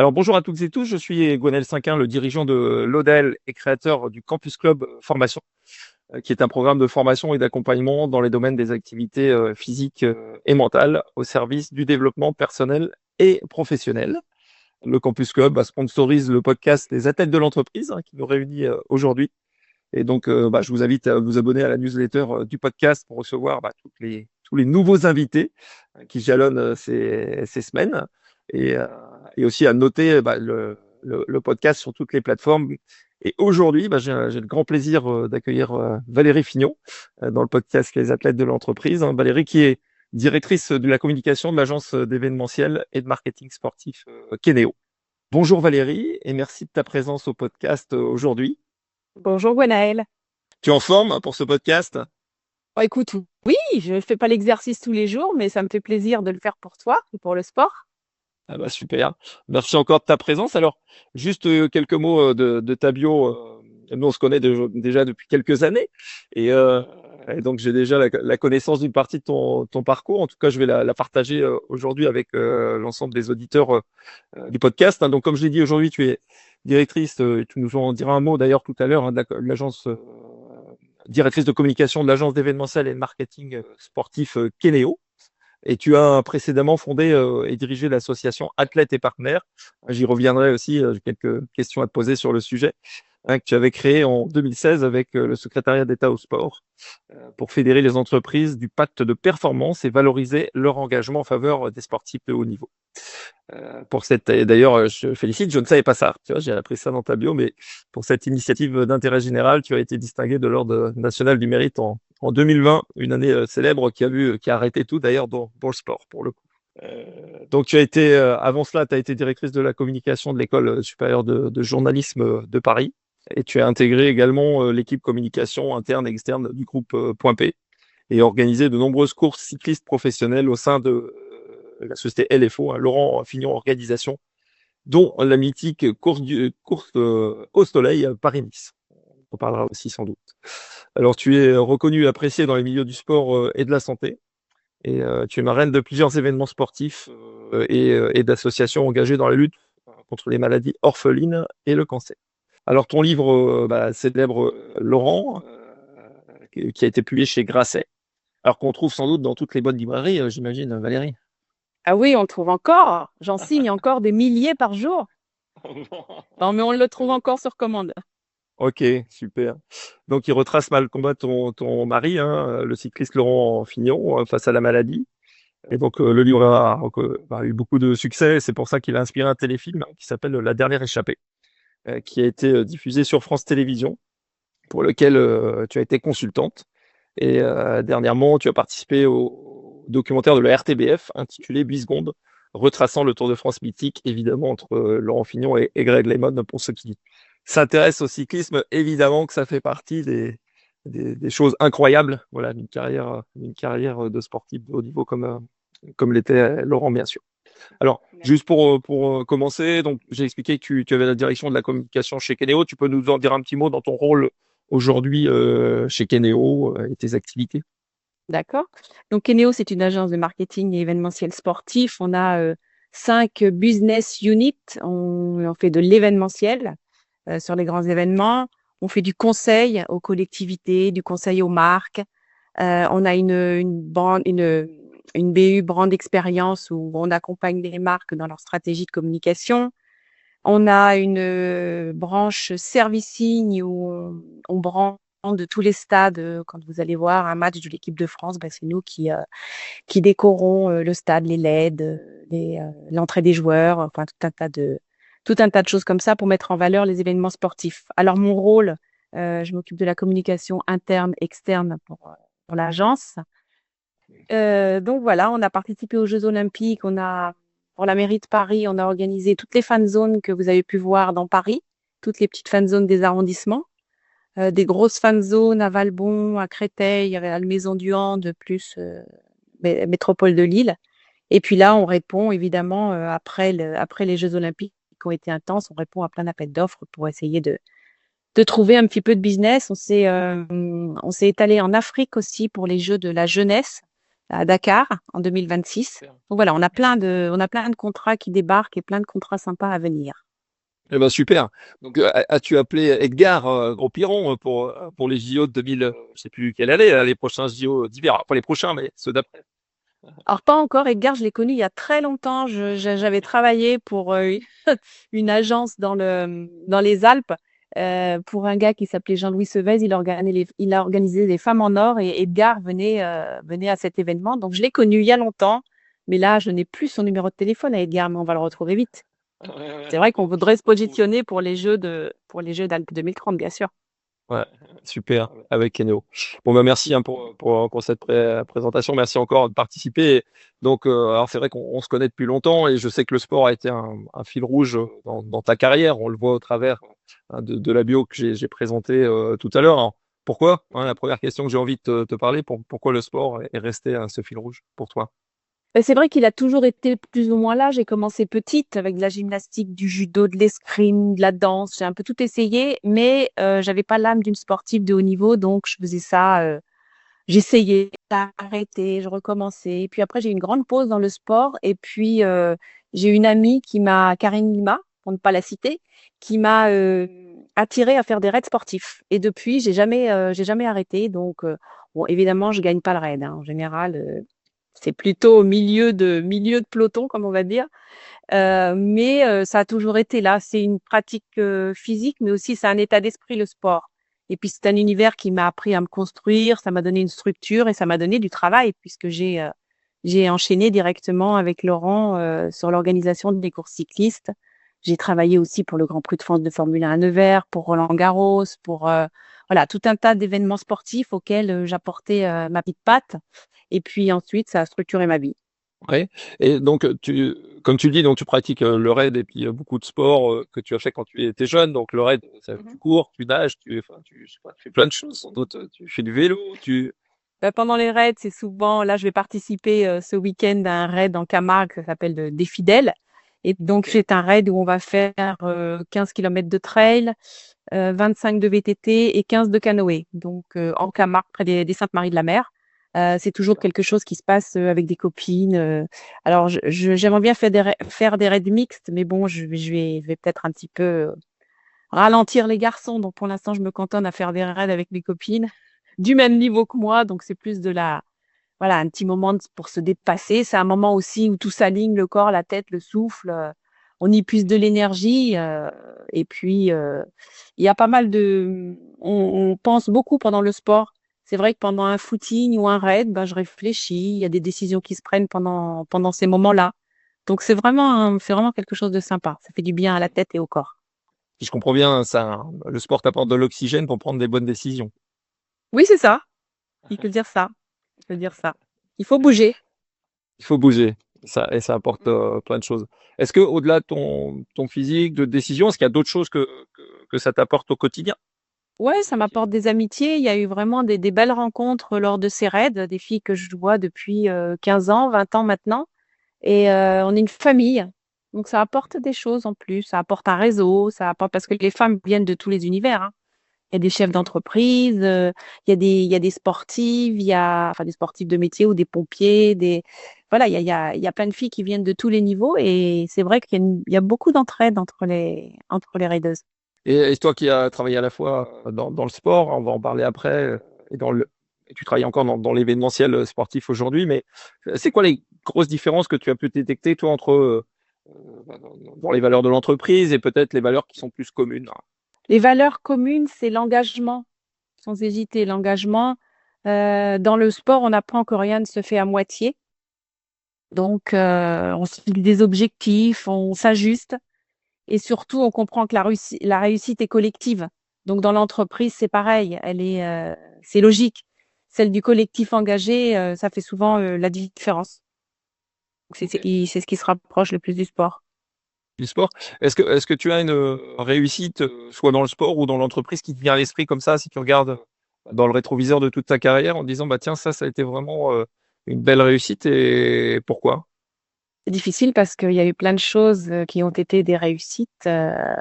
Alors bonjour à toutes et tous, je suis Gwenaël Cinquin, le dirigeant de l'ODEL et créateur du Campus Club Formation, qui est un programme de formation et d'accompagnement dans les domaines des activités physiques et mentales au service du développement personnel et professionnel. Le Campus Club sponsorise le podcast Les Athlètes de l'entreprise qui nous réunit aujourd'hui. Et donc, je vous invite à vous abonner à la newsletter du podcast pour recevoir tous les nouveaux invités qui jalonnent ces semaines et, euh, et aussi à noter le podcast sur toutes les plateformes. Et aujourd'hui, j'ai le grand plaisir d'accueillir Valérie Fignon dans le podcast Les Athlètes de l'entreprise. Valérie qui est directrice de la communication de l'agence d'événementiel et de marketing sportif Keneo. Bonjour Valérie et merci de ta présence au podcast aujourd'hui. Bonjour Gwenaël. Tu es en forme pour ce podcast? Oh, écoute, oui, je ne fais pas l'exercice tous les jours, mais ça me fait plaisir de le faire pour toi et pour le sport. Ah bah super. Merci encore de ta présence. Alors, juste quelques mots de ta bio. Nous, on se connaît déjà depuis quelques années. Et, euh, et donc, j'ai déjà la connaissance d'une partie de ton parcours. En tout cas, je vais la partager aujourd'hui avec l'ensemble des auditeurs du podcast. Donc, comme je l'ai dit aujourd'hui, tu es directrice, tu nous en diras un mot d'ailleurs tout à l'heure, de l'agence directrice de communication de l'agence d'événementiel et de marketing sportif Keneo. Et tu as précédemment fondé et dirigé l'association Athlètes et Partenaires. J'y reviendrai aussi, j'ai quelques questions à te poser sur le sujet, que tu avais créé en 2016 avec le secrétariat d'État au sport pour fédérer les entreprises du pacte de performance et valoriser leur engagement en faveur des sportifs de haut niveau. Pour cette, et d'ailleurs, je félicite, je ne savais pas ça, tu vois, j'ai appris ça dans ta bio, mais pour cette initiative d'intérêt général, tu as été distingué de l'Ordre national du mérite en 2020, une année célèbre qui a arrêté tout d'ailleurs dans le sport pour le coup. Donc tu as été, avant cela, tu as été directrice de la communication de l'école supérieure de journalisme de Paris, et tu as intégré également l'équipe communication interne et externe du groupe Point P, et organisé de nombreuses courses cyclistes professionnelles au sein de la société LFO, Laurent Fignon Organisation, dont la mythique course au soleil Paris-Nice. On parlera aussi sans doute. Alors tu es reconnu et apprécié dans les milieux du sport et de la santé, et tu es marraine de plusieurs événements sportifs et d'associations engagées dans la lutte contre les maladies orphelines et le cancer. Alors ton livre célèbre Laurent, qui a été publié chez Grasset, alors qu'on trouve sans doute dans toutes les bonnes librairies, j'imagine, Valérie. Ah oui, on le trouve encore. J'en signe encore des milliers par jour. Non, mais on le trouve encore sur commande. Ok, super. Donc, il retrace mal le combat de ton mari, le cycliste Laurent Fignon, face à la maladie. Et donc, le livre a eu beaucoup de succès. C'est pour ça qu'il a inspiré un téléfilm qui s'appelle La dernière échappée, qui a été diffusé sur France Télévisions, pour lequel tu as été consultante. Et dernièrement, tu as participé au documentaire de la RTBF intitulé 8 secondes, retraçant le Tour de France mythique, évidemment, entre Laurent Fignon et Greg LeMond. Pour ceux qui s'intéressent au cyclisme, évidemment que ça fait partie des choses incroyables, voilà, d'une carrière de sportif de haut niveau comme l'était Laurent, bien sûr. Alors, juste pour commencer, donc j'ai expliqué que tu avais la direction de la communication chez Keneo. Tu peux nous en dire un petit mot dans ton rôle aujourd'hui chez Keneo et tes activités? D'accord. Donc, Keneo, c'est une agence de marketing et événementiel sportif. On a 5 business units. On fait de l'événementiel sur les grands événements. On fait du conseil aux collectivités, du conseil aux marques. On a une BU brand expérience où on accompagne les marques dans leur stratégie de communication. On a une branche servicing où on brande tous les stades. Quand vous allez voir un match de l'équipe de France, c'est nous qui décorons le stade, les LED, l'entrée des joueurs, enfin tout un tas de choses comme ça pour mettre en valeur les événements sportifs. Alors mon rôle, je m'occupe de la communication interne, externe pour l'agence. Donc voilà, on a participé aux Jeux Olympiques, pour la mairie de Paris, on a organisé toutes les fan zones que vous avez pu voir dans Paris, toutes les petites fan zones des arrondissements, des grosses fan zones à Valbon, à Créteil, à la Maison du Hand, plus métropole de Lille. Et puis là, on répond évidemment après les Jeux Olympiques qui ont été intenses, on répond à plein d'appels d'offres pour essayer de trouver un petit peu de business. On s'est étalé en Afrique aussi pour les Jeux de la jeunesse à Dakar en 2026. Super. Donc voilà, on a plein de contrats qui débarquent et plein de contrats sympas à venir. Eh ben super. Donc as-tu appelé Edgar Gros-Piron pour les JO de 2000, je sais plus quelle année, là, les prochains JO d'hiver. Alors, pas les prochains, mais ceux d'après. Alors pas encore, Edgar, je l'ai connu il y a très longtemps. J'avais travaillé pour une agence dans les Alpes pour un gars qui s'appelait Jean-Louis Sevez. Il a organisé les Femmes en Or et Edgar venait à cet événement. Donc je l'ai connu il y a longtemps, mais là je n'ai plus son numéro de téléphone à Edgar, mais on va le retrouver vite. Ouais, ouais. C'est vrai qu'on voudrait se positionner pour les Jeux d'Alpes 2030, bien sûr. Ouais, super, avec Keno. Bon, bah, merci hein, pour cette présentation. Merci encore de participer. Donc, alors c'est vrai qu'on se connaît depuis longtemps et je sais que le sport a été un fil rouge dans ta carrière. On le voit au travers hein, de la bio que j'ai présentée tout à l'heure. Alors, pourquoi? Hein, la première question que j'ai envie de te parler, pourquoi le sport est resté ce fil rouge pour toi? C'est vrai qu'il a toujours été plus ou moins là. J'ai commencé petite avec de la gymnastique, du judo, de l'escrime, de la danse. J'ai un peu tout essayé, mais j'avais pas l'âme d'une sportive de haut niveau, donc je faisais ça. J'essayais d'arrêter, je recommençais. Et puis après, j'ai eu une grande pause dans le sport. Et puis j'ai une amie Karine Lima, pour ne pas la citer, qui m'a attirée à faire des raids sportifs. Et depuis, j'ai jamais arrêté. Donc bon, évidemment, je gagne pas le raid, hein. En général. C'est plutôt au milieu de peloton, comme on va dire. Mais ça a toujours été là. C'est une pratique physique, mais aussi c'est un état d'esprit, le sport. Et puis c'est un univers qui m'a appris à me construire, ça m'a donné une structure et ça m'a donné du travail puisque j'ai enchaîné directement avec Laurent sur l'organisation des courses cyclistes. J'ai travaillé aussi pour le Grand Prix de France de Formule 1 à Nevers, pour Roland-Garros, pour voilà tout un tas d'événements sportifs auxquels j'apportais ma petite patte. Et puis ensuite, ça a structuré ma vie. Ouais. Et donc, comme tu le dis, donc tu pratiques le raid et puis beaucoup de sports que tu as fait quand tu étais jeune. Donc le raid, tu Mhm. cours, tu nages, enfin, je sais pas, tu fais plein de choses. Sans doute, tu fais du vélo, tu. Pendant les raids, c'est souvent, là, je vais participer ce week-end à un raid en Camargue, ça s'appelle des Fidèles. Et donc, Ok. c'est un raid où on va faire 15 km de trail, 25 de VTT et 15 de canoë. Donc, en Camargue, près des Saintes-Maries-de-la-Mer. C'est toujours quelque chose qui se passe avec des copines. Alors, j'aimerais bien faire des raids mixtes, mais bon, je vais peut-être un petit peu ralentir les garçons. Donc, pour l'instant, je me cantonne à faire des raids avec mes copines du même niveau que moi. Donc, c'est plus voilà, un petit moment pour se dépasser. C'est un moment aussi où tout s'aligne, le corps, la tête, le souffle. On y puise de l'énergie. Et puis, il y a pas mal on pense beaucoup pendant le sport. C'est vrai que pendant un footing ou un raid, ben, je réfléchis. Il y a des décisions qui se prennent pendant ces moments-là. Donc, c'est vraiment quelque chose de sympa. Ça fait du bien à la tête et au corps. Si je comprends bien, le sport t'apporte de l'oxygène pour prendre des bonnes décisions. Oui, c'est ça. Il peut dire ça. Il peut dire ça. Il faut bouger. Il faut bouger. Et ça apporte plein de choses. Est-ce que au-delà de ton physique, de décision, est-ce qu'il y a d'autres choses que ça t'apporte au quotidien? Ouais, ça m'apporte des amitiés. Il y a eu vraiment des belles rencontres lors de ces raids, des filles que je vois depuis 15 ans, 20 ans maintenant. Et on est une famille. Donc ça apporte des choses en plus. Ça apporte un réseau, ça apporte parce que les femmes viennent de tous les univers, hein. Il y a des chefs d'entreprise, il y a des sportives, il y a enfin des sportifs de métier ou des pompiers, voilà, il y a plein de filles qui viennent de tous les niveaux et c'est vrai il y a beaucoup d'entraide entre les raideuses. Et toi qui as travaillé à la fois dans le sport, on va en parler après, et tu travailles encore dans l'événementiel sportif aujourd'hui, mais c'est quoi les grosses différences que tu as pu détecter, toi, entre dans les valeurs de l'entreprise et peut-être les valeurs qui sont plus communes? Les valeurs communes, c'est l'engagement, sans hésiter, l'engagement. Dans le sport, on apprend que rien ne se fait à moitié. Donc, on se fixe des objectifs, on s'ajuste et surtout, on comprend que la réussite est collective. Donc, dans l'entreprise, c'est pareil, c'est logique. Celle du collectif engagé, ça fait souvent la différence. Donc, Ok. c'est ce qui se rapproche le plus du sport. Du sport. Est-ce que tu as une réussite, soit dans le sport ou dans l'entreprise, qui te vient à l'esprit comme ça, si tu regardes dans le rétroviseur de toute ta carrière en disant, bah tiens, ça a été vraiment une belle réussite et pourquoi? C'est difficile parce qu'il y a eu plein de choses qui ont été des réussites. Je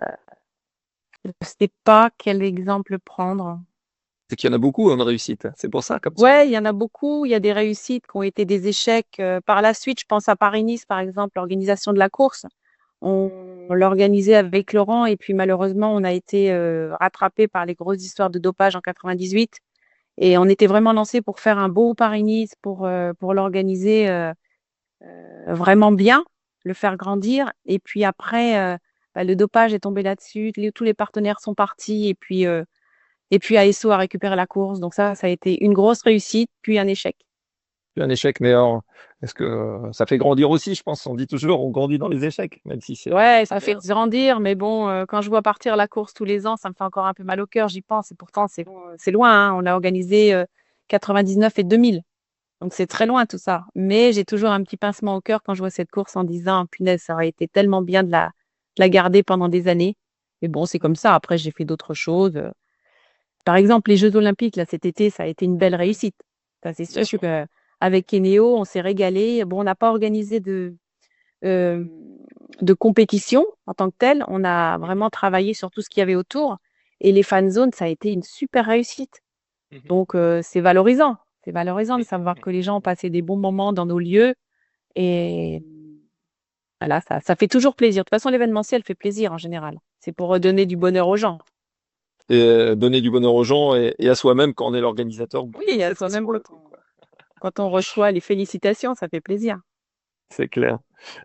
ne sais pas quel exemple prendre. C'est qu'il y en a beaucoup en réussite. C'est pour ça, comme tu dis. Ouais, il y en a beaucoup. Il y a des réussites qui ont été des échecs. Par la suite, je pense à Paris-Nice, par exemple, l'organisation de la course. On l'organisait avec Laurent et puis malheureusement, on a été rattrapé par les grosses histoires de dopage en 98. Et on était vraiment lancé pour faire un beau Paris-Nice, pour l'organiser vraiment bien, le faire grandir. Et puis après, le dopage est tombé là-dessus. Tous les partenaires sont partis et puis ASO a récupéré la course. Donc ça a été une grosse réussite, puis un échec. Un échec, mais alors, est-ce que ça fait grandir aussi, je pense. On dit toujours, on grandit dans les échecs, même si c'est Ouais, ça fait grandir, mais bon, quand je vois partir la course tous les ans, ça me fait encore un peu mal au cœur, j'y pense. Et pourtant, c'est loin, hein. On l'a organisé 99 et 2000. Donc c'est très loin tout ça. Mais j'ai toujours un petit pincement au cœur quand je vois cette course en disant, punaise, ça aurait été tellement bien de la garder pendant des années. Mais bon, c'est comme ça. Après, j'ai fait d'autres choses. Par exemple, les Jeux Olympiques, là, cet été, ça a été une belle réussite. Ça, c'est bien sûr sûr. que avec Kenéo, on s'est régalé. Bon, on n'a pas organisé euh, de compétition en tant que telle. On a Mhm. vraiment travaillé sur tout ce qu'il y avait autour. Et les fan zones, ça a été une super réussite. Mhm. Donc, c'est valorisant. C'est valorisant de savoir Mhm. que les gens ont passé des bons moments dans nos lieux. Et voilà, ça fait toujours plaisir. De toute façon, l'événementiel fait plaisir en général. C'est pour redonner du bonheur aux gens. Et donner du bonheur aux gens et à soi-même quand on est l'organisateur, Oui, à cette fois-ci soi-même, pour le truc, quoi. quand on reçoit les félicitations, ça fait plaisir. C'est clair.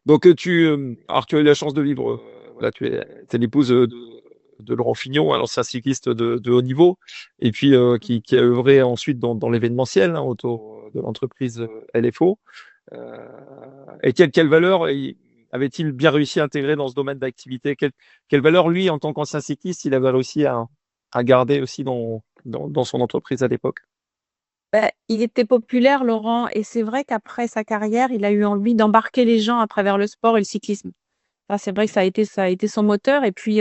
Donc, alors, tu as eu la chance de vivre, voilà, t'es l'épouse de Laurent Fignon, un ancien cycliste de haut niveau, et puis qui a œuvré ensuite dans l'événementiel, hein, autour de l'entreprise LFO. Euh, et quelle valeur avait-il bien réussi à intégrer dans ce domaine d'activité? Quelle valeur, lui, en tant qu'ancien cycliste, il avait réussi à garder aussi dans son entreprise à l'époque? Ben, il était populaire, Laurent, et c'est vrai qu'après sa carrière, il a eu envie d'embarquer les gens à travers le sport et le cyclisme. Ça, c'est vrai que ça a été son moteur. Et puis,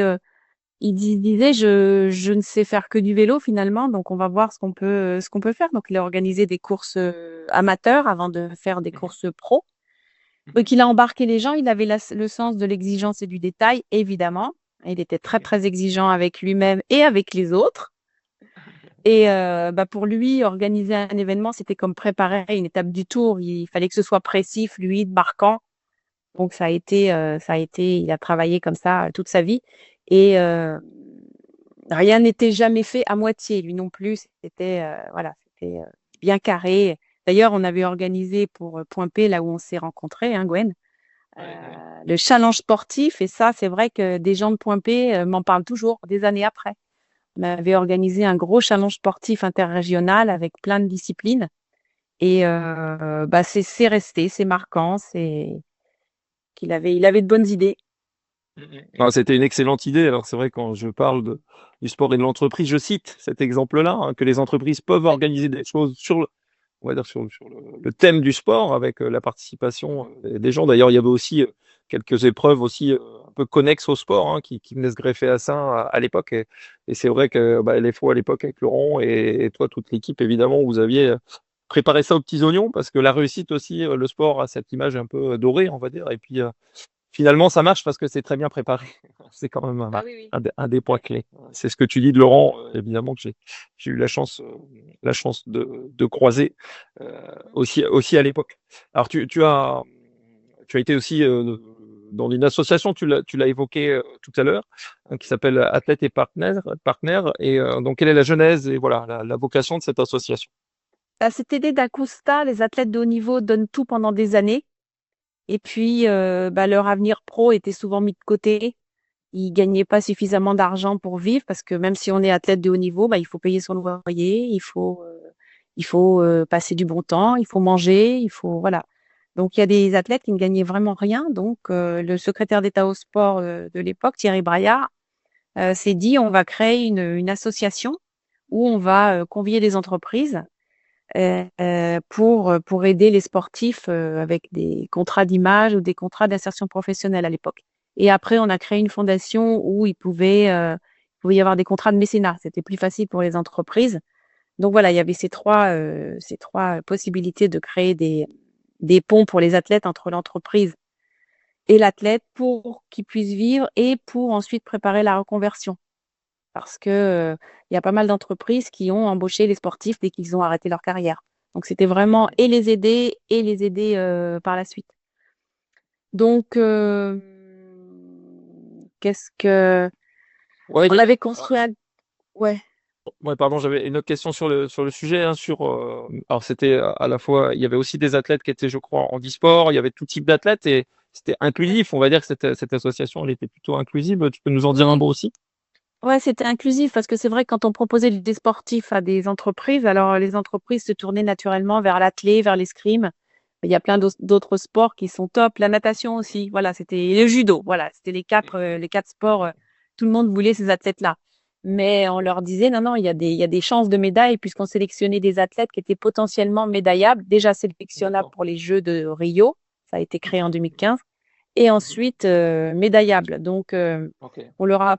disait, je ne sais faire que du vélo finalement, donc on va voir ce qu'on peut faire. Donc, il a organisé des courses amateurs avant de faire des Mhm. courses pro. Donc, il a embarqué les gens. Il avait le sens de l'exigence et du détail, évidemment. Il était très, Mhm. très exigeant avec lui-même et avec les autres. Et pour lui, organiser un événement, c'était comme préparer une étape du tour. Il fallait que ce soit précis, fluide, marquant. Donc il a travaillé comme ça toute sa vie. Et rien n'était jamais fait à moitié. Lui non plus, c'était bien carré. D'ailleurs, on avait organisé pour Point P, là où on s'est rencontrés, hein, Gwen, Ouais, ouais. le challenge sportif. Et ça, c'est vrai que des gens de Point P m'en parlent toujours des années après. On avait organisé un gros challenge sportif interrégional avec plein de disciplines. Et c'est resté, c'est marquant, c'est il avait de bonnes idées. Mhm. Ah, c'était une excellente idée. Alors, c'est vrai, quand je parle du sport et de l'entreprise, je cite cet exemple-là, hein, que les entreprises peuvent Ouais. organiser des choses on va dire sur le thème du sport avec la participation des gens. D'ailleurs, il y avait aussi quelques épreuves aussi un peu connexes au sport, hein, qui venaient se greffer à ça à l'époque. Et c'est vrai que les fois à l'époque avec Laurent et toi, toute l'équipe, évidemment, vous aviez préparé ça aux petits oignons parce que la réussite aussi, le sport a cette image un peu dorée, on va dire. Et puis finalement, ça marche parce que c'est très bien préparé. C'est quand même Ah oui, oui. un des points Ouais. clés. C'est ce que tu dis de Laurent, évidemment que j'ai eu la chance de croiser aussi à l'époque. Alors tu as été aussi dans une association, tu l'as évoqué tout à l'heure, hein, qui s'appelle Athlètes et Partenaires. Et donc quelle est la genèse et voilà la vocation de cette association? C'était des d'Acosta, les athlètes de haut niveau donnent tout pendant des années. Et puis, leur avenir pro était souvent mis de côté. Ils gagnaient pas suffisamment d'argent pour vivre parce que même si on est athlète de haut niveau, il faut payer son loyer, il faut passer du bon temps, il faut manger, voilà. Donc il y a des athlètes qui ne gagnaient vraiment rien. Donc le secrétaire d'État au sport de l'époque, Thierry Braillard, s'est dit on va créer une association où on va convier des entreprises pour aider les sportifs avec des contrats d'image ou des contrats d'insertion professionnelle à l'époque. Et après, on a créé une fondation où il pouvait y avoir des contrats de mécénat. C'était plus facile pour les entreprises. Donc voilà, il y avait ces trois possibilités de créer des ponts pour les athlètes entre l'entreprise et l'athlète pour qu'ils puissent vivre et pour ensuite préparer la reconversion. parce que il y a pas mal d'entreprises qui ont embauché les sportifs dès qu'ils ont arrêté leur carrière. Donc c'était vraiment et les aider par la suite. Donc qu'est-ce que Ouais, on avait construit un ouais. ouais, pardon, j'avais une autre question sur le sujet, hein, alors c'était à la fois, il y avait aussi des athlètes qui étaient, je crois, en e-sport, il y avait tout type d'athlètes et c'était inclusif. On va dire que cette association, elle était plutôt inclusive. Tu peux nous en dire un Oui. mot aussi? Ouais, c'était inclusif parce que c'est vrai que quand on proposait des sportifs à des entreprises, alors les entreprises se tournaient naturellement vers l'athlé, vers l'escrime. Il y a plein d'autres sports qui sont top. La natation aussi, voilà, c'était le judo, voilà, c'était les quatre sports. Tout le monde voulait ces athlètes-là. Mais on leur disait, non, non, il y a des chances de médailles puisqu'on sélectionnait des athlètes qui étaient potentiellement médaillables, déjà sélectionnables D'accord. pour les Jeux de Rio. Ça a été créé en 2015 et ensuite médaillables. Donc, Ok. on leur a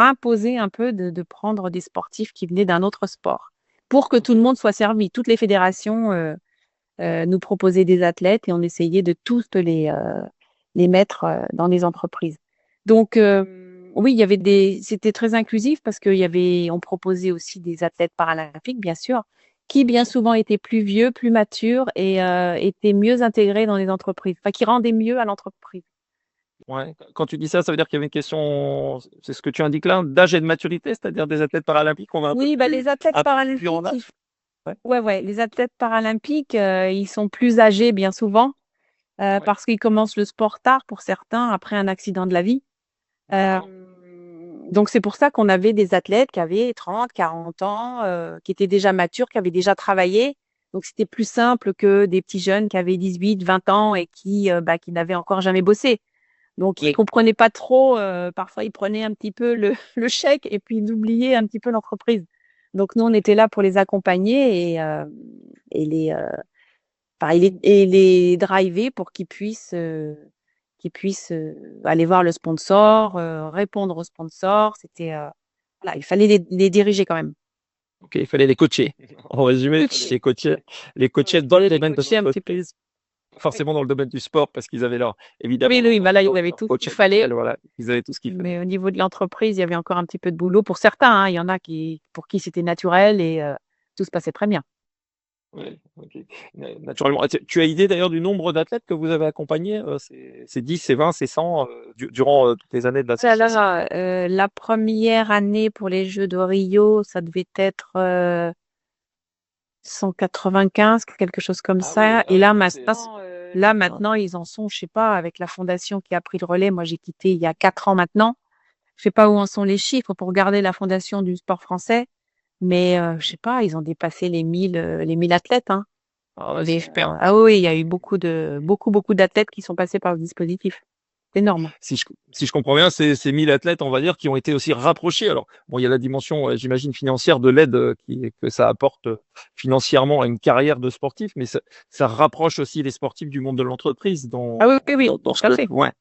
imposé un peu de prendre des sportifs qui venaient d'un autre sport pour que tout le monde soit servi. Toutes les fédérations nous proposaient des athlètes et on essayait de tous les mettre dans les entreprises. Donc, oui, c'était très inclusif parce on proposait aussi des athlètes paralympiques, bien sûr, qui bien souvent étaient plus vieux, plus matures et étaient mieux intégrés dans les entreprises, enfin, qui rendaient mieux à l'entreprise. Ouais. Quand tu dis ça, ça veut dire qu'il y avait une question, c'est ce que tu indiques là, d'âge et de maturité, c'est-à-dire des athlètes paralympiques, on va Oui, bah, les athlètes un peu plus en paralympiques, âge. Ouais. ouais, ouais, les athlètes paralympiques, ils sont plus âgés bien souvent Ouais. parce qu'ils commencent le sport tard pour certains après un accident de la vie. Euh, D'accord. donc c'est pour ça qu'on avait des athlètes qui avaient 30, 40 ans, qui étaient déjà matures, qui avaient déjà travaillé. Donc c'était plus simple que des petits jeunes qui avaient 18, 20 ans et qui n'avaient encore jamais bossé. Donc ils Oui. comprenaient pas trop. Parfois ils prenaient un petit peu le chèque et puis ils oubliaient un petit peu l'entreprise. Donc nous on était là pour les accompagner et et les driver pour qu'ils puissent aller voir le sponsor, répondre au sponsor. Voilà, il fallait les diriger quand même. Ok, il fallait les coacher. En résumé, il fallait les coacher Il dans le fallait les domaine de coacher un petit peu. l'entreprise, pas forcément dans le domaine du sport, parce qu'ils avaient évidemment Oui, oui, bah là, ils avaient leur tout ce coach qu'il fallait. habituel, voilà, ils avaient tout ce qu'il fallait. Mais au niveau de l'entreprise, il y avait encore un petit peu de boulot pour certains, hein. Il y en a pour qui c'était naturel et tout se passait très bien. Ouais, ok. Naturellement. Tu as idée d'ailleurs du nombre d'athlètes que vous avez accompagnés? C'est 10, c'est 20, c'est 100 durant toutes les années de l'association? Alors, la première année pour les Jeux de Rio, ça devait être 195, quelque chose comme ça. Et là maintenant, ils en sont, je sais pas, avec la fondation qui a pris le relais. Moi, j'ai quitté il y a 4 ans maintenant. Je sais pas où en sont les chiffres pour regarder la fondation du sport français, mais je sais pas, ils ont dépassé les 1000 athlètes, hein. Ah ouais, c'est super. Ah oui, il y a eu beaucoup d'athlètes qui sont passés par le dispositif. C'est énorme. Si je comprends bien, c'est ces 1000 athlètes, on va dire, qui ont été aussi rapprochés. Alors, bon, il y a la dimension, j'imagine, financière de l'aide que ça apporte financièrement à une carrière de sportif, mais ça rapproche aussi les sportifs du monde de l'entreprise Ah oui, oui, oui, dans tout ce à que. fait. Ouais.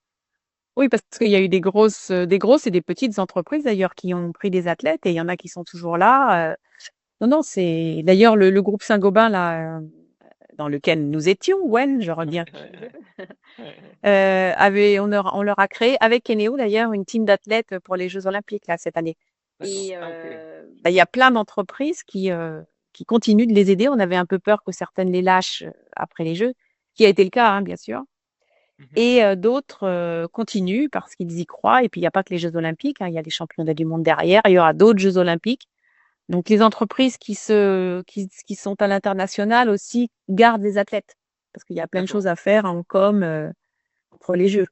Oui, parce qu'il y a eu des grosses et des petites entreprises d'ailleurs qui ont pris des athlètes et il y en a qui sont toujours là. Non, non, c'est d'ailleurs le groupe Saint-Gobain là dans lequel nous étions, Wen, je reviens, on leur a créé avec Kenéo d'ailleurs une team d'athlètes pour les Jeux Olympiques là cette année. D'accord. Et Ah, ok. il y a plein d'entreprises qui continuent de les aider. On avait un peu peur que certaines les lâchent après les Jeux, qui a été le cas, hein, bien sûr. Mhm. Et d'autres continuent parce qu'ils y croient. Et puis, il n'y a pas que les Jeux Olympiques, hein, il y a les championnats du monde derrière. Il y aura d'autres Jeux Olympiques. Donc, les entreprises qui sont à l'international aussi gardent les athlètes parce qu'il y a plein de D'accord. choses à faire en com pour les Jeux.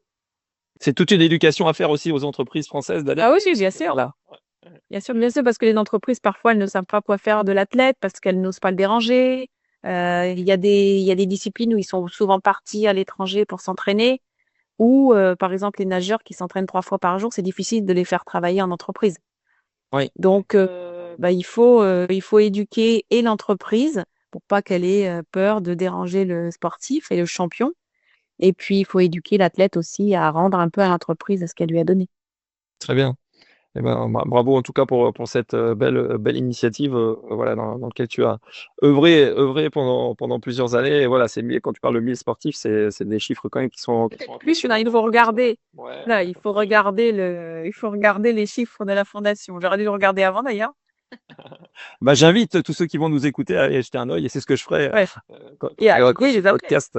C'est toute une éducation à faire aussi aux entreprises françaises Ah oui, d'adapter oui, aussi. bien sûr. Voilà. Bien sûr, parce que les entreprises, parfois, elles ne savent pas quoi faire de l'athlète parce qu'elles n'osent pas le déranger. Il y a des disciplines où ils sont souvent partis à l'étranger pour s'entraîner. Ou, par exemple, les nageurs qui s'entraînent 3 fois par jour, c'est difficile de les faire travailler en entreprise. Oui. Donc, bah, il faut éduquer et l'entreprise pour pas qu'elle ait peur de déranger le sportif et le champion. Et puis, il faut éduquer l'athlète aussi à rendre un peu à l'entreprise ce qu'elle lui a donné. Très bien. Eh ben, bravo en tout cas pour cette belle initiative, voilà, dans laquelle tu as œuvré pendant plusieurs années. Et voilà, quand tu parles de 1000 sportifs, c'est des chiffres quand même qui sont Plus, là, il impressionnants. faut regarder. Ouais, Là, il faut regarder les chiffres de la fondation. J'aurais dû le regarder avant d'ailleurs. bah, j'invite tous ceux qui vont nous écouter à aller jeter un œil et c'est ce que je ferai Ouais. quand Et on à va aider écouter le les athlètes. podcast.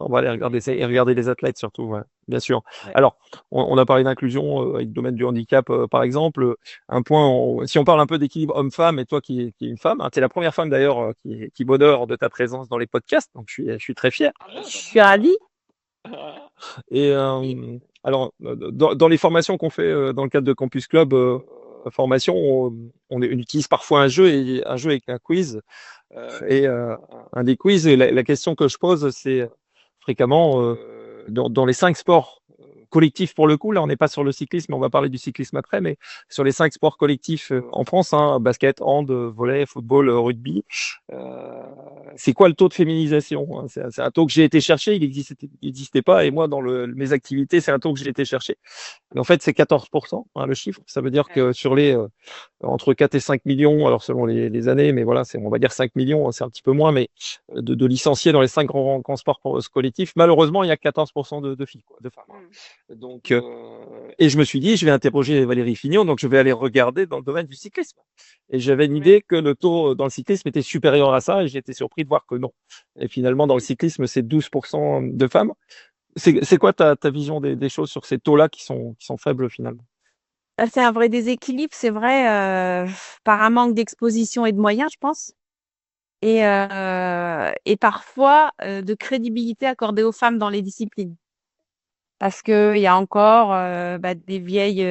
On va aller regarder ça et regarder les athlètes surtout, ouais, bien sûr. Ouais. Alors, on a parlé d'inclusion avec le domaine du handicap, par exemple. Un point, si on parle un peu d'équilibre homme-femme, et toi qui es une femme, hein, tu es la première femme d'ailleurs qui m'honore de ta présence dans les podcasts, donc je suis très fier. Je suis ravie. Et alors, dans les formations qu'on fait dans le cadre de Campus Club formation, on utilise parfois un jeu avec un quiz. Et un des quiz, et la question que je pose, c'est fréquemment dans les 5 sports collectifs pour le coup. Là, on n'est pas sur le cyclisme, on va parler du cyclisme après, mais sur les 5 sports collectifs en France, hein, basket, hand, volley, football, rugby. euh, c'est quoi le taux de féminisation, hein? C'est un taux que j'ai été chercher, il n'existait pas, et moi, dans mes activités, c'est un taux que j'ai été chercher. Et en fait, c'est 14%, hein, le chiffre. Ça veut dire Ouais. que sur les entre 4 et 5 millions, alors selon les années, mais voilà, on va dire 5 millions, c'est un petit peu moins, mais de licenciés dans les 5 grands sports collectifs, malheureusement, il y a 14% de filles, quoi, de femmes, hein. Mm. Donc, et je me suis dit, je vais interroger Valérie Fignon, donc je vais aller regarder dans le domaine du cyclisme. Et j'avais une Ouais. idée que le taux dans le cyclisme était supérieur à ça, et j'ai été surpris de voir que non. Et finalement, dans le cyclisme, c'est 12% de femmes. C'est quoi ta vision des choses sur ces taux-là qui sont faibles finalement? Ah, c'est un vrai déséquilibre, c'est vrai, par un manque d'exposition et de moyens, je pense. Et parfois de crédibilité accordée aux femmes dans les disciplines. Parce que il y a encore des vieilles,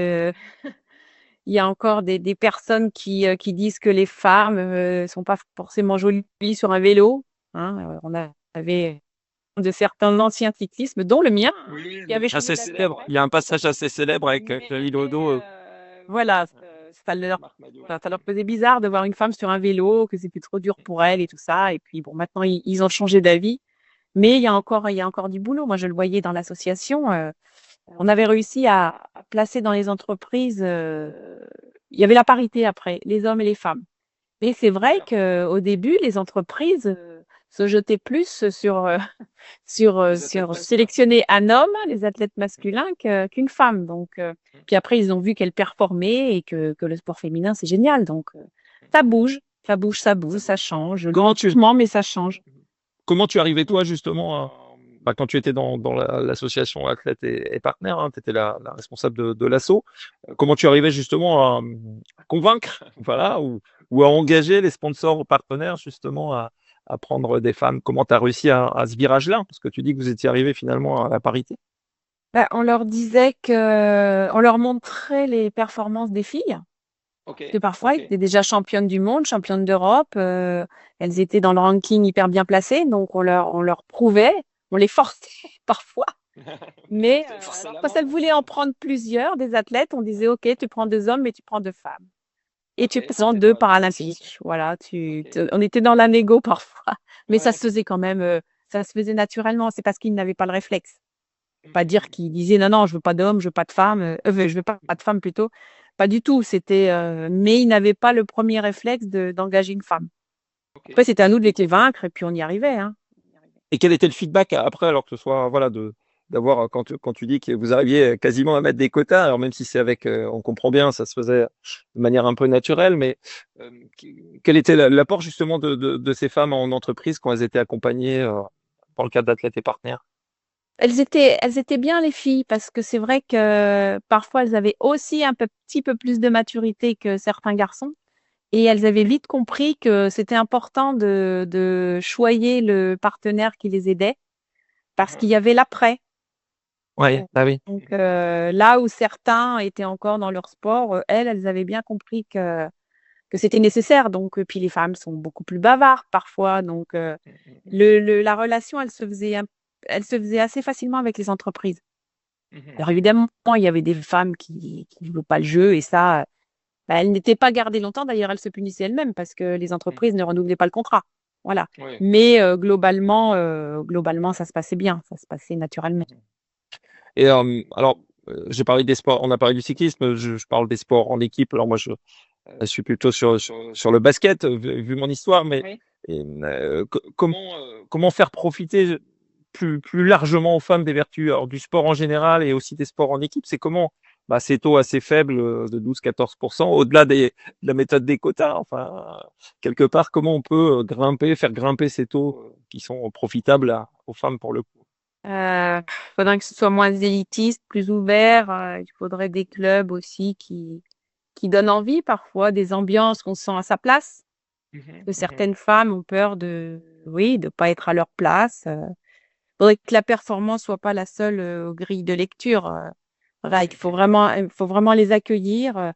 il y a encore des personnes qui disent que les femmes sont pas forcément jolies sur un vélo. Hein. Avait de certains anciens cyclismes, dont le mien, qui avait changé Assez d'avis célèbre. après. Il y a un passage assez célèbre avec Camille Mais Odo. voilà, ça leur faisait bizarre de voir une femme sur un vélo, que c'était trop dur pour elle et tout ça. Et puis bon, maintenant ils ont changé d'avis. Mais il y a encore du boulot. Moi, je le voyais dans l'association. On avait réussi à placer dans les entreprises, il y avait la parité après, les hommes et les femmes. Mais c'est vrai qu'au début, les entreprises se jetaient plus sur, sur sélectionner un homme, les athlètes masculins, qu'une femme. Donc, puis après, ils ont vu qu'elle performait et que le sport féminin, c'est génial. Donc, ça bouge, ça bouge, ça bouge, ça change. Comment tu, Lentement, mais ça change. comment tu arrivais toi justement quand tu étais dans l'association Athlètes et Partenaires, hein, tu étais la responsable de l'asso. Comment tu arrivais justement à convaincre, voilà, ou à engager les sponsors ou partenaires justement à prendre des femmes? Comment tu as réussi à ce virage-là? Parce que tu dis que vous étiez arrivé finalement à la parité. Bah, on leur disait que, on leur montrait les performances des filles. Ok, Que parfois, elles ok. étaient déjà championnes du monde, championnes d'Europe. Elles étaient dans le ranking hyper bien placées. Donc, on leur prouvait, on les forçait parfois. Mais Forcer alors, la quand main. elles voulaient en prendre plusieurs, des athlètes, on disait, OK, tu prends 2 hommes, mais tu prends 2 femmes. Et Ok, tu présentes 2 Paralympiques. Voilà, ok. on était dans la négo parfois. Mais ça Ouais. se faisait quand même, ça se faisait naturellement. C'est parce qu'ils n'avaient pas le réflexe. Pas dire qu'ils disaient non, non, je veux pas d'hommes, je veux pas de femmes, je veux pas de femmes plutôt. Pas du tout. C'était, mais ils n'avaient pas le premier réflexe d'engager une femme. Ok. Après, c'était à nous de les convaincre et puis on y arrivait, hein. Et quel était le feedback après, alors que ce soit, voilà, d'avoir, quand tu dis que vous arriviez quasiment à mettre des quotas, alors même si c'est avec, on comprend bien, ça se faisait de manière un peu naturelle, mais euh, quel était l'apport justement de ces femmes en entreprise quand elles étaient accompagnées dans le cadre d'athlètes et partenaires? Elles étaient bien les filles parce que c'est vrai que parfois elles avaient aussi petit peu plus de maturité que certains garçons et elles avaient vite compris que c'était important de choyer le partenaire qui les aidait parce qu'il y avait l'après. Oui, ah oui. Donc, là où certains étaient encore dans leur sport, elles avaient bien compris que c'était nécessaire. Donc, puis les femmes sont beaucoup plus bavardes parfois. Donc, la relation, elle se faisait assez facilement avec les entreprises. Alors, évidemment, il y avait des femmes qui ne jouaient pas le jeu et ça, elles n'étaient pas gardées longtemps. D'ailleurs, elles se punissaient elles-mêmes parce que les entreprises ne renouvelaient pas le contrat. Voilà. Oui. Mais globalement, ça se passait bien, ça se passait naturellement. Et alors, j'ai parlé des sports, on a parlé du cyclisme, je parle des sports en équipe. Alors moi, je suis plutôt sur le basket, vu mon histoire, mais Oui. comment faire profiter plus largement aux femmes des vertus alors, du sport en général et aussi des sports en équipe? C'est comment ces taux assez faibles de 12-14%, au-delà de la méthode des quotas, enfin, quelque part, comment on peut faire grimper ces taux qui sont profitables aux femmes pour le coup? Euh, faudrait que ce soit moins élitiste, plus ouvert. Il faudrait des clubs aussi qui donnent envie parfois, des ambiances qu'on se sent à sa place. Mhm, Que mhm. certaines femmes ont peur oui, de pas être à leur place. Faudrait que la performance soit pas la seule grille de lecture. Voilà, il faut vraiment les accueillir.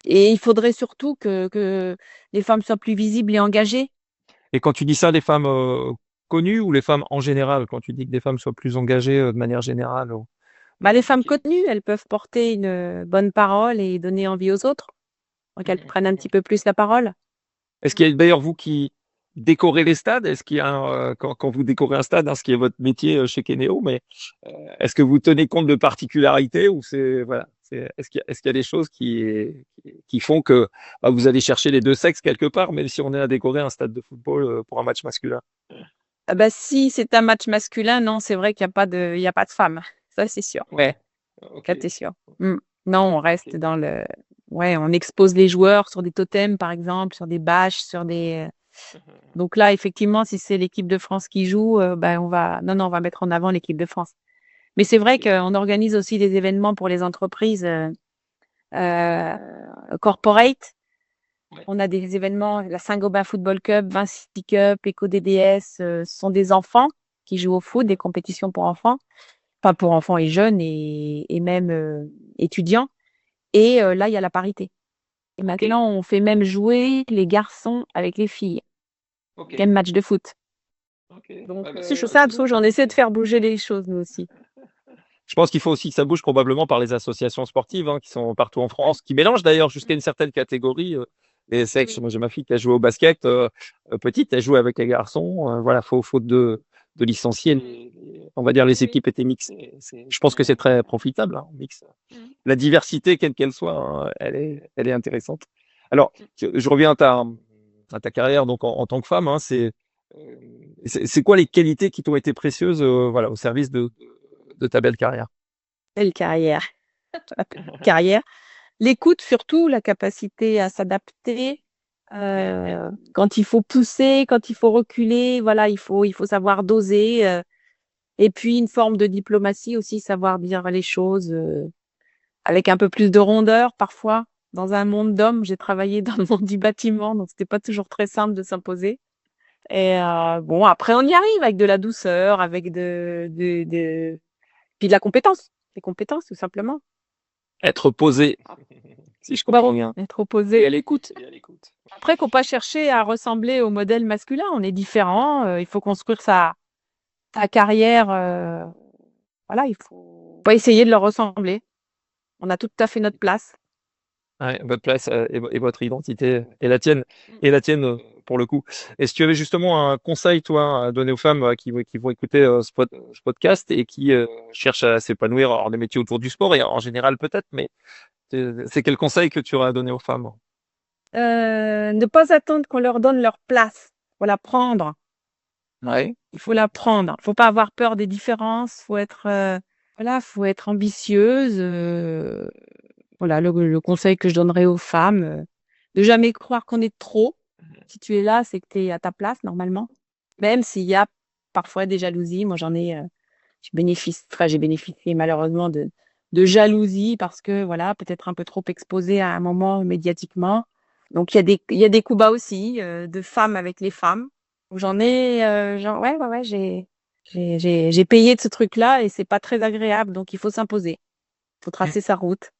Et il faudrait surtout que les femmes soient plus visibles et engagées. Et quand tu dis ça, les femmes connues ou les femmes en général, quand tu dis que des femmes soient plus engagées de manière générale? Bah, les femmes Ok. connues, elles peuvent porter une bonne parole et donner envie aux autres. Donc, elles Mhm, prennent un mhm. petit peu plus la parole. Est-ce qu'il y a d'ailleurs vous qui décorez les stades? Est-ce qu'il y a quand vous décorez un stade, hein, ce qui est votre métier chez Keneo, mais euh, est-ce que vous tenez compte de particularités ou c'est voilà, est-ce qu'il y a des choses qui font que vous allez chercher les deux sexes quelque part, même si on est à décorer un stade de football pour un match masculin? Ah bah, si c'est un match masculin, non, c'est vrai qu'il y a pas de femmes. Ça, c'est sûr. Ouais. Ok. Ça, c'est sûr. Mm. Non, on Ok. reste dans ouais, on expose les joueurs sur des totems, par exemple, sur des bâches, donc là, effectivement, si c'est l'équipe de France qui joue, ben, non, non, on va mettre en avant l'équipe de France. Mais c'est vrai Ok. qu'on organise aussi des événements pour les entreprises, euh, corporate. Ouais. On a des événements, la Saint-Gobain Football Cup, Vinci Cup, EcoDDS, ce sont des enfants qui jouent au foot, des compétitions pour enfants, enfin pour enfants et jeunes et même étudiants. Et là, il y a la parité. Et Ok. maintenant, on fait même jouer les garçons avec les filles. Ok. Quel match de foot. Ok. Donc, C'est c'est chouette. ça, j'en essaie de faire bouger les choses, nous aussi. Je pense qu'il faut aussi que ça bouge probablement par les associations sportives qui sont partout en France, qui mélangent d'ailleurs jusqu'à une certaine catégorie. Les sexes, moi j'ai ma fille qui a joué au basket petite, elle jouait avec les garçons. Voilà, faute de licencier, on va dire les équipes étaient mixées. Je pense que c'est très profitable, mix. La diversité, quelle qu'elle soit, elle est intéressante. Alors, je reviens à ta carrière donc en tant que femme. Euh, c'est quoi les qualités qui t'ont été précieuses, voilà, au service de ta belle carrière? Belle carrière. Carrière. L'écoute, surtout, la capacité à s'adapter. Quand il faut pousser, quand il faut reculer, voilà, il faut savoir doser. Et puis, une forme de diplomatie aussi, savoir dire les choses avec un peu plus de rondeur parfois. Dans un monde d'hommes, j'ai travaillé dans le monde du bâtiment, donc c'était pas toujours très simple de s'imposer. Et bon, après, on y arrive avec de la douceur, avec puis de la compétence. Des compétences, tout simplement. Être posé, si je Bah, comprends bien. être Et opposé. à l'écoute. Et à l'écoute. Après, faut pas chercher à ressembler au modèle masculin. On est différent. Il faut construire sa carrière. Voilà, il faut pas essayer de leur ressembler. On a tout à fait notre place. Ouais, votre place et votre identité et la tienne pour le coup. Et si tu avais justement un conseil, toi, à donner aux femmes qui vont écouter ce podcast et qui cherchent à s'épanouir dans des métiers autour du sport et en général peut-être, mais c'est quel conseil que tu aurais à donner aux femmes? Ne pas attendre qu'on leur donne leur place. Faut la prendre. Ouais. Il faut la prendre. Faut pas avoir peur des différences. Voilà, faut être ambitieuse. Voilà, le conseil que je donnerais aux femmes, de jamais croire qu'on est trop. Si tu es là, c'est que tu es à ta place normalement. Même s'il y a parfois des jalousies. Moi, j'ai bénéficié malheureusement de jalousie parce que voilà, peut-être un peu trop exposée à un moment médiatiquement. Donc il y a des coups bas aussi de femmes avec les femmes. Où ouais, ouais, ouais, j'ai payé de ce truc-là et c'est pas très agréable. Donc il faut s'imposer. Il faut tracer sa route.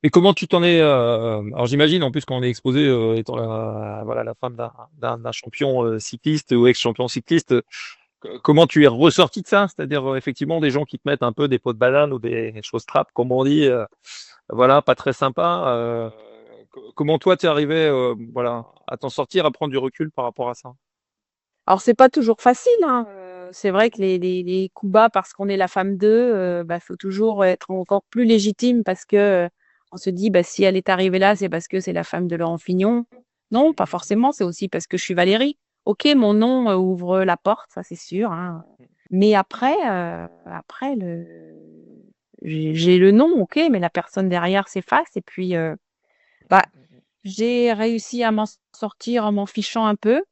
Et comment tu t'en es alors j'imagine en plus quand on est exposé étant voilà la femme d'un champion cycliste ou ex-champion cycliste, comment tu es ressorti de ça? C'est-à-dire effectivement des gens qui te mettent un peu des pots de banane ou des choses trappes, comme on dit, voilà, pas très sympa. Comment toi tu es arrivé voilà à t'en sortir, à prendre du recul par rapport à ça? Alors c'est pas toujours facile, hein. c'est vrai que les coups bas parce qu'on est la femme d'eux, bah, faut toujours être encore plus légitime parce que, on se dit: «Bah, si elle est arrivée là, c'est parce que c'est la femme de Laurent Fignon». Non, pas forcément, c'est aussi parce que je suis Valérie. OK, mon nom, ouvre la porte, ça c'est sûr, hein, mais après j'ai le nom, OK, mais la personne derrière s'efface et puis, bah, j'ai réussi à m'en sortir en m'en fichant un peu.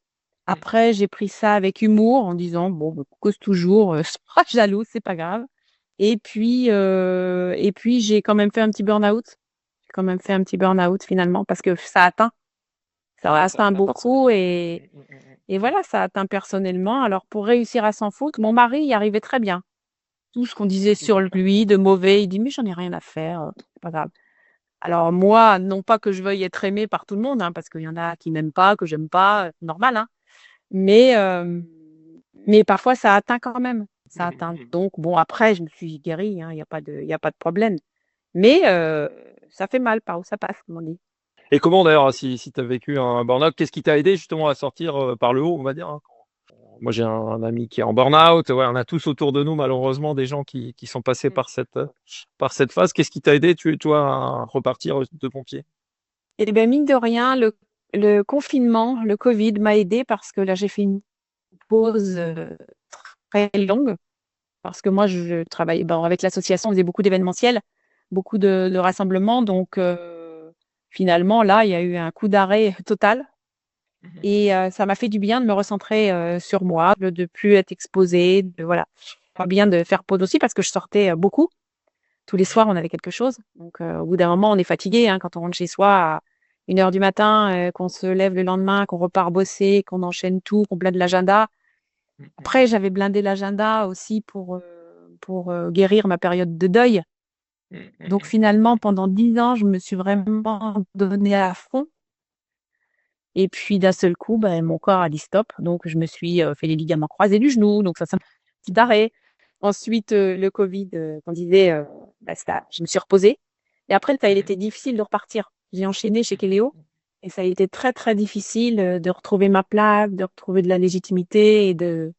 Après, j'ai pris ça avec humour en disant: «Bon, bah, cause toujours, sois pas jalouse, c'est pas grave» et puis j'ai quand même fait un petit burn-out. J'ai quand même fait un petit burn-out finalement parce que ça Ouais, atteint ça personnel. beaucoup et voilà, ça atteint personnellement. Alors pour réussir à s'en foutre, mon mari y arrivait très bien. Tout ce qu'on disait sur lui de mauvais, il dit: «Mais j'en ai rien à faire, c'est pas grave». Alors moi, non pas que je veuille être aimée par tout le monde, hein, parce qu'il y en a qui m'aiment pas, que j'aime pas, normal, hein. Mais mais parfois ça atteint quand même, ça atteint. Donc bon après je me suis guérie, hein, il y a pas de problème. Mais ça fait mal par où ça passe, comme on dit. Et comment d'ailleurs, si tu as vécu un burn-out, qu'est-ce qui t'a aidé justement à sortir par le haut, on va dire, hein? Moi, j'ai un ami qui est en burn-out. Ouais, on a tous autour de nous, malheureusement, des gens qui sont passés Mmh. par cette phase. Qu'est-ce qui t'a aidé, toi, à repartir de ton pied? Et beh, mine de rien, le confinement, le covid m'a aidée parce que là j'ai fait une pause, très longue parce que moi je travaillais, bon, avec l'association, on faisait beaucoup d'événementiels, beaucoup de rassemblements donc finalement là, il y a eu un coup d'arrêt total. Et ça m'a fait du bien de me recentrer, sur moi, de plus être exposée, de voilà. Pas bien de faire pause aussi parce que je sortais, beaucoup. Tous les soirs, on avait quelque chose. Donc au bout d'un moment, on est fatigué, hein, quand on rentre chez soi à 1 heure du matin, qu'on se lève le lendemain, qu'on repart bosser, qu'on enchaîne tout, qu'on blinde l'agenda. Après, j'avais blindé l'agenda aussi pour, guérir ma période de deuil. Donc finalement, pendant 10 ans, je me suis vraiment donnée à fond. Et puis d'un seul coup, ben, mon corps a dit stop, donc je me suis, fait les ligaments croisés du genou, donc ça m'a fait un petit arrêt. Ensuite, le covid, qu'on disait, bah, ça je me suis reposée et après ça a été difficile de repartir. J'ai enchaîné chez Keléo et ça a été très, très difficile, de retrouver ma place, de retrouver de la légitimité et de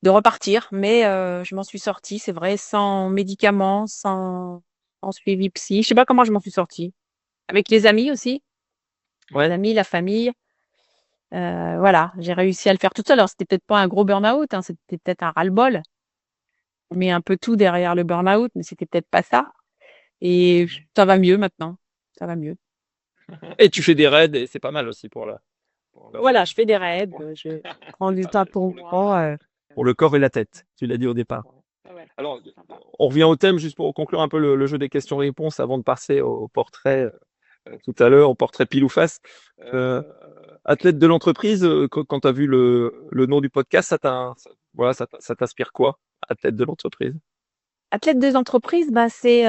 repartir. Mais je m'en suis sortie, c'est vrai, sans médicaments, sans suivi psy. Je sais pas comment je m'en suis sortie. Avec les amis aussi, les Ouais. amis, la famille. Voilà, j'ai réussi à le faire toute seule. Alors c'était peut-être pas un gros burn-out, hein, c'était peut-être un ras-le-bol. On met un peu tout derrière le burn-out, mais c'était peut-être pas ça et ça va mieux maintenant, ça va mieux. Et tu fais des raids et c'est pas mal aussi Voilà, je fais des raids, je prends du temps pour pour le corps. moi, Pour le corps et la tête, tu l'as dit au départ. ouais, Alors, sympa. on revient au thème juste pour conclure un peu le jeu des questions-réponses avant de passer au portrait tout à l'heure, au portrait pile ou face. Euh, Athlète de l'entreprise, quand tu as vu le nom du podcast, voilà, ça t'inspire quoi, athlète de l'entreprise? Athlète des entreprises, bah, c'est,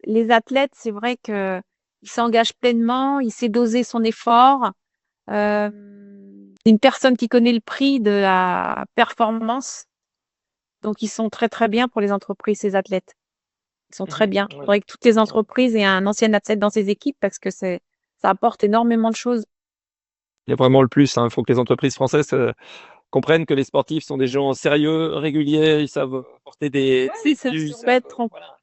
les athlètes, c'est vrai qu'ils s'engagent pleinement, il sait doser son effort. Une personne qui connaît le prix de la performance, donc ils sont très, très bien pour les entreprises, ces athlètes. Ils sont très bien. Il Ouais. faudrait que toutes les entreprises aient un ancien athlète dans ses équipes parce que ça apporte énormément de choses. Il y a vraiment le plus. Il faut que les entreprises françaises comprennent que les sportifs sont des gens sérieux, réguliers, ils savent porter des Ouais, tissus, ils savent, voilà.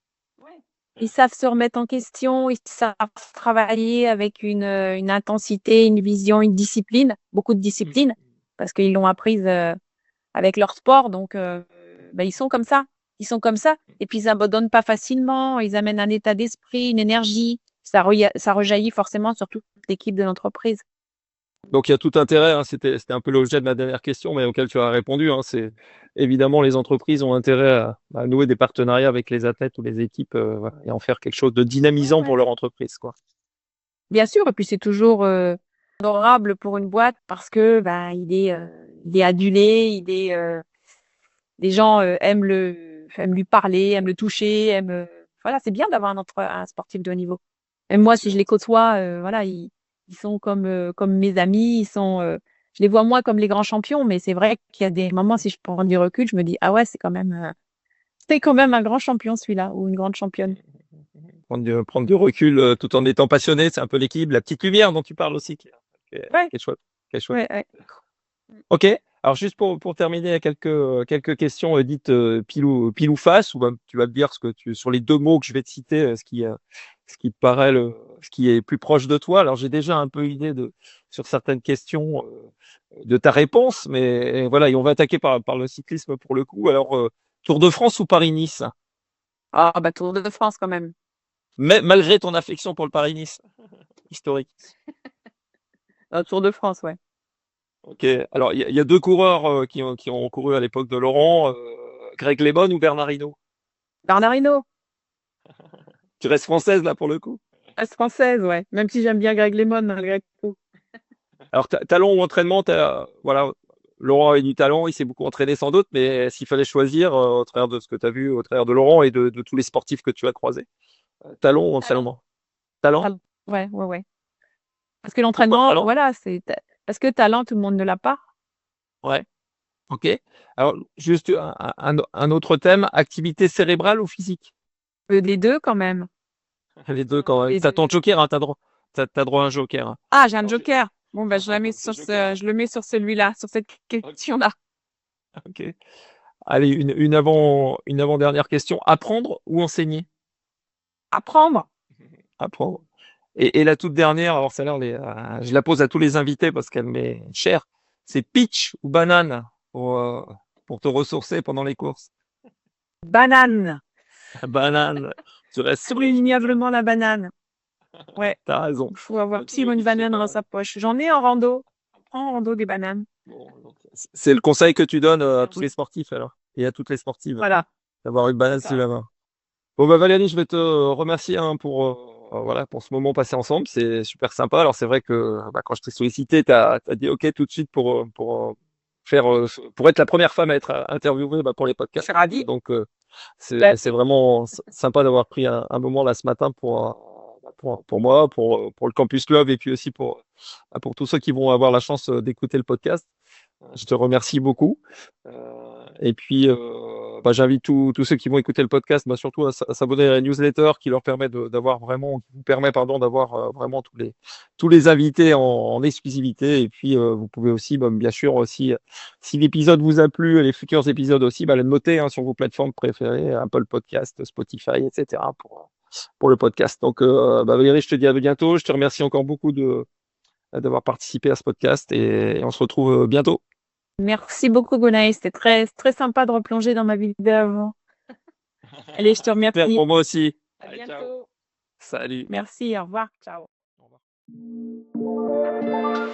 ils savent se remettre en question, ils savent travailler avec une intensité, une vision, une discipline, beaucoup de discipline, parce qu'ils l'ont apprise avec leur sport. Donc, bah, ils sont comme ça. Ils sont comme ça. Et puis, ils abandonnent pas facilement. Ils amènent un état d'esprit, une énergie. Ça rejaillit forcément sur toute l'équipe de l'entreprise. Donc il y a tout intérêt, hein, c'était un peu l'objet de ma dernière question, mais auquel tu as répondu, hein, c'est évidemment les entreprises ont intérêt à nouer des partenariats avec les athlètes ou les équipes, voilà, et en faire quelque chose de Ouais, dynamisant pour ouais. leur entreprise, quoi. Bien sûr, et puis c'est toujours honorable pour une boîte parce que ben il est adulé, les gens aiment lui parler, aiment le toucher, voilà, c'est bien d'avoir un sportif de haut niveau. Même moi, si je les côtoie, voilà, ils sont comme mes amis, je les vois moins comme les grands champions, mais c'est vrai qu'il y a des moments, si je prends du recul, je me dis ah ouais, c'est quand même un grand champion celui-là ou une grande championne. Prendre du recul tout en étant passionné, c'est un peu l'équilibre, la petite lumière dont tu parles aussi, qui est Ouais, chouette, qui est chouette. ouais, ouais. Ok. Alors juste pour terminer, il y a quelques questions dites pile ou face, ou ben, tu vas me dire sur les deux mots que je vais te citer, ce qui te paraît ce qui est plus proche de toi. Alors j'ai déjà un peu idée sur certaines questions de ta réponse, mais voilà, et on va attaquer par le cyclisme pour le coup. Alors Tour de France ou Paris-Nice? Ah, bah, Tour de France quand même. Mais malgré ton affection pour le Paris-Nice historique. Tour de France, ouais. Ok. Alors il y a deux coureurs qui ont couru à l'époque de Laurent, Greg LeMond ou Bernard Hinault. Bernard Hinault, Tu restes française là pour le coup. reste française, ouais. Même si j'aime bien Greg LeMond malgré tout. Alors talent ou entraînement, voilà, Laurent avait du talent, il s'est beaucoup entraîné sans doute, mais s'il fallait choisir au travers de ce que tu as vu, au travers de Laurent et de tous les sportifs que tu as croisés, talent ou Talent. entraînement? Talent? Talent. Ouais, ouais, ouais. Parce que Pourquoi l'entraînement, talent? voilà, parce que talent, tout le monde ne l'a pas. Ouais, ok. Alors juste un autre thème, activité cérébrale ou physique? Les deux quand même. Les deux quand même. Les T'as deux. ton joker, hein, t'as droit à un joker, hein. Ah, j'ai un Alors, joker. Bon, bah, je le mets sur celui-là, sur cette question-là. ok. Allez, une avant-dernière question. Apprendre ou enseigner? Apprendre. Apprendre. Et la toute dernière, alors celle-là, je la pose à tous les invités parce qu'elle m'est chère. C'est peach ou banane pour te ressourcer pendant les courses? Banane. Banane. Tu restes, Soulignement la banane. Ouais. t'as raison. Il faut avoir Donc, petit une je sais banane dans pas. sa poche. J'en ai en rando. On prend en rando des bananes. Bon, donc, c'est le conseil que tu donnes à tous les sportifs alors et à toutes les sportives Voilà. d'avoir une banane C'est sous ça. la main. Bon bah Valérie, je vais te remercier hein, voilà pour ce moment passé ensemble, c'est super sympa. Alors c'est vrai que bah, quand je t'ai sollicité, t'as dit OK tout de suite pour être la première femme à être interviewée bah, pour les Je podcasts. suis ravie. Donc Ben, c'est vraiment sympa d'avoir pris un moment là ce matin pour moi, pour le Campus Club et puis aussi pour tous ceux qui vont avoir la chance d'écouter le podcast. Je te remercie beaucoup. Et puis, bah, j'invite tous ceux qui vont écouter le podcast, bah, surtout à s'abonner à la newsletter qui leur permet d'avoir vraiment, qui vous permet, pardon, d'avoir vraiment tous les invités en exclusivité. Et puis, vous pouvez aussi, bah, bien sûr, aussi, si l'épisode vous a plu, les futurs épisodes aussi, bah, le noter hein, sur vos plateformes préférées, Apple Podcast, Spotify, etc. pour le podcast. Donc, bah, Valérie, je te dis à bientôt. Je te remercie encore beaucoup d'avoir participé à ce podcast et on se retrouve bientôt. merci beaucoup, Gonaïs. C'était très, très sympa de replonger dans ma vie d'avant. Allez, je te Super remercie. pour moi aussi. À Allez, ciao. bientôt. Salut. Merci, au revoir. Ciao. Au revoir.